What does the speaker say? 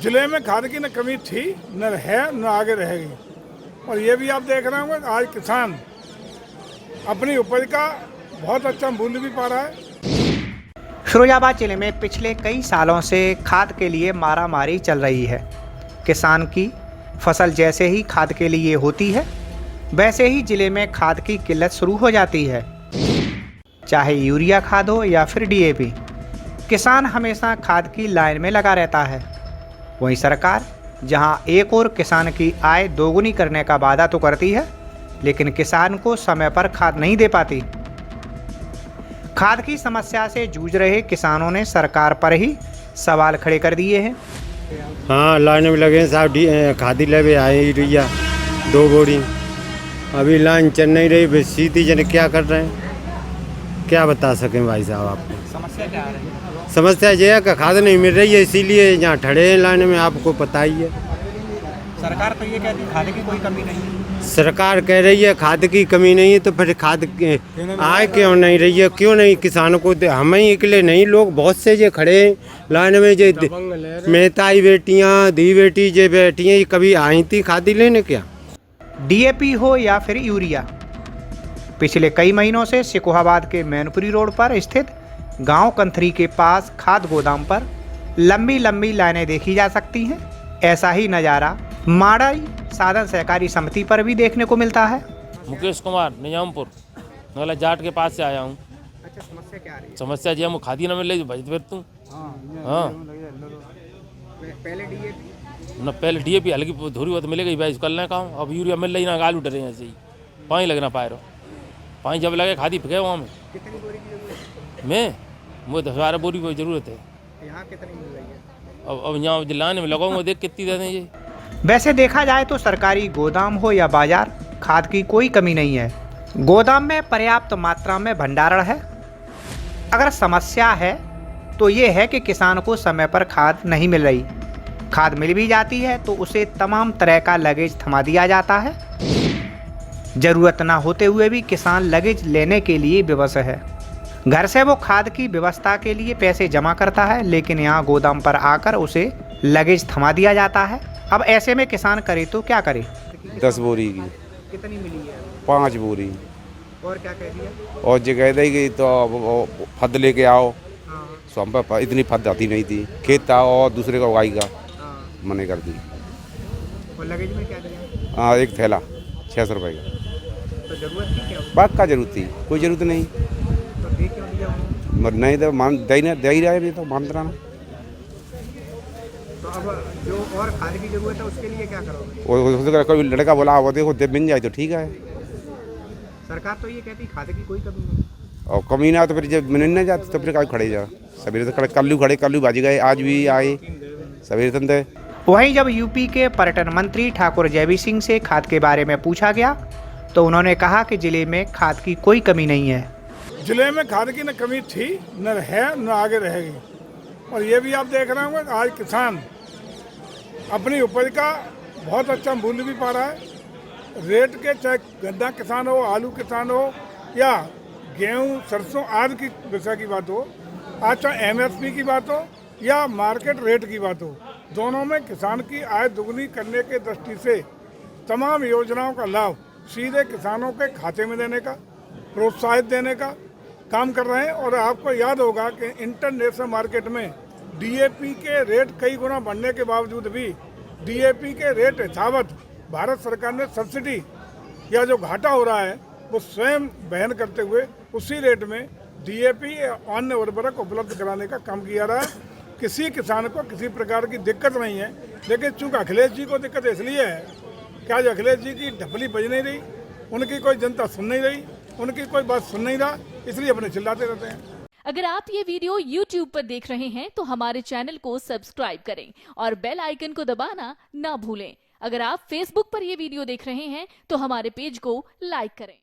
जिले में खाद की न कमी थी, न है, न आगे रहेगी। और ये भी आप देख रहे होंगे आज किसान अपनी उपज का बहुत अच्छा मूल्य भी पा रहा है। फिरोजाबाद जिले में पिछले कई सालों से खाद के लिए मारामारी चल रही है। किसान की फसल जैसे ही खाद के लिए होती है, वैसे ही जिले में खाद की किल्लत शुरू हो जाती है। चाहे यूरिया खाद हो या फिर डीएपी, किसान हमेशा खाद की लाइन में लगा रहता है। वहीं सरकार जहां एक और किसान की आय दोगुनी करने का वादा तो करती है, लेकिन किसान को समय पर खाद नहीं दे पाती। खाद की समस्या से जूझ रहे किसानों ने सरकार पर ही सवाल खड़े कर दिए हैं। हाँ, लाइन में लगे हैं साहब, खादी लेवे आए यूरिया 2 बोरी। अभी लाइन चल नहीं रही, बस सीधी जन क्या कर रहे हैं, क्या बता सकें भाई साहब आपको। समस्या क्या आ रही है? समस्या ये है कि खाद नहीं मिल रही है, इसीलिए यहाँ खड़े हैं लाइन में, आपको पता ही है। सरकार तो ये कहती है खाद की कोई कमी नहीं है। सरकार कह रही है खाद की कमी नहीं है, तो फिर खाद आए क्यों नहीं रही है, क्यों नहीं किसानों को? हम ही अकेले नहीं, लोग बहुत से जो खड़े हैं लाइन में, जो मेहताई बेटियाँ दी बेटी जो बैठी हैं, ये कभी आई थी खादी लेने क्या? डीएपी हो या फिर यूरिया, पिछले कई महीनों से सिकोहाबाद के मैनपुरी रोड पर स्थित गांव कंथरी के पास खाद गोदाम पर लंबी लंबी लाइनें देखी जा सकती हैं। ऐसा ही नज़ारा माड़ाई साधन सहकारी समिति पर भी देखने को मिलता है। मुकेश कुमार, निजामपुर नौला जाट के पास से आया हूँ। अच्छा, समस्या क्या आ रही है? समस्या जी, हम खादी ना मिल रही भाई, फिर तू हाँ पहले डीएपी न, पहले डीएपी हल्की धूरी बहुत मिलेगी भाई, कल ना काम। अब यूरिया मिल रही ना, आलू डरे ऐसे ही पानी लगना पाए रहो। पानी जब लगे खादी फेंके वहाँ में। कितनी बोरी की जरूरत मैं मुझे 10-12 बोरी की जरूरत है। है? यहाँ कितनी मिल रही है? अब यहाँ लाने में लगाऊंगा, देख कितनी दे दें ये। वैसे देखा जाए तो सरकारी गोदाम हो या बाजार, खाद की कोई कमी नहीं है। गोदाम में पर्याप्त मात्रा में भंडारण है। अगर समस्या है तो ये है कि किसान को समय पर खाद नहीं मिल रही। खाद मिल भी जाती है तो उसे तमाम तरह का लगेज थमा दिया जाता है। जरूरत ना होते हुए भी किसान लगेज लेने के लिए विवश है। घर से वो खाद की व्यवस्था के लिए पैसे जमा करता है, लेकिन यहाँ गोदाम पर आकर उसे लगेज थमा दिया जाता है। अब ऐसे में किसान करे तो क्या करे? 10 बोरी की। कितनी मिली है? 5 बोरी। और क्या कह दिया? और जो कह देगी तो फद लेके आओ। हाँ, सो हम पर इतनी फद आती नहीं थी, खेत था और दूसरे का उगाएगा, हाँ। मने कर दी। और लगेज में क्या दिया? हाँ, एक थैला 600 रुपये का। तो जरूरत थी क्या? बाग का जरूरत थी, कोई जरूरत नहीं। तो दे क्यों दिया उन्होंने? मगर नहीं तो मान दे ही रहा है, तो मान रहा ना। तो अब जो और खाद की जरूरत है उसके लिए क्या करोगे? और कोई लड़का बोला वो देखो दे मिल जाए तो ठीक है। सरकार तो ये कहती खाद की कोई कमी नहीं। और कमी ना तो फिर जब मिलने नहीं जाते तो फिर क्या खड़े जा। सवेरे से खड़े कल्लू बाजी गए, आज भी आए सवेरे तंदे। वहीं जब यूपी के पर्यटन मंत्री ठाकुर जयवीर सिंह से खाद के बारे में पूछा गया तो उन्होंने कहा कि जिले में खाद की कोई कमी नहीं है। जिले में खाद की न कमी थी, न है, न आगे रहेगी। और ये भी आप देख रहे होंगे आज किसान अपनी उपज का बहुत अच्छा मूल्य भी पा रहा है। रेट के, चाहे गन्ना किसान हो, आलू किसान हो या गेहूं, सरसों आदि की विषय की बात हो, आज चाहे एमएसपी की बात हो या मार्केट रेट की बात हो, दोनों में किसान की आय दुगनी करने के दृष्टि से तमाम योजनाओं का लाभ सीधे किसानों के खाते में देने का, प्रोत्साहित देने का काम कर रहे हैं। और आपको याद होगा कि इंटरनेशनल मार्केट में डीएपी के रेट कई गुना बढ़ने के बावजूद भी डीएपी के रेट यथावत भारत सरकार ने सब्सिडी या जो घाटा हो रहा है वो स्वयं वहन करते हुए उसी रेट में डीएपी अन्य उर्वरक उपलब्ध कराने का काम किया रहा है। किसी किसान को किसी प्रकार की दिक्कत नहीं है। लेकिन चूँकि अखिलेश जी को दिक्कत इसलिए है कि आज अखिलेश जी की ढपली बज नहीं रही, उनकी कोई जनता सुन नहीं रही, उनकी कोई बात सुन नहीं रहा, इसलिए अपने चिल्लाते रहते हैं। अगर आप ये वीडियो YouTube पर देख रहे हैं तो हमारे चैनल को सब्सक्राइब करें और बेल आइकन को दबाना ना भूलें। अगर आप Facebook पर ये वीडियो देख रहे हैं तो हमारे पेज को लाइक करें।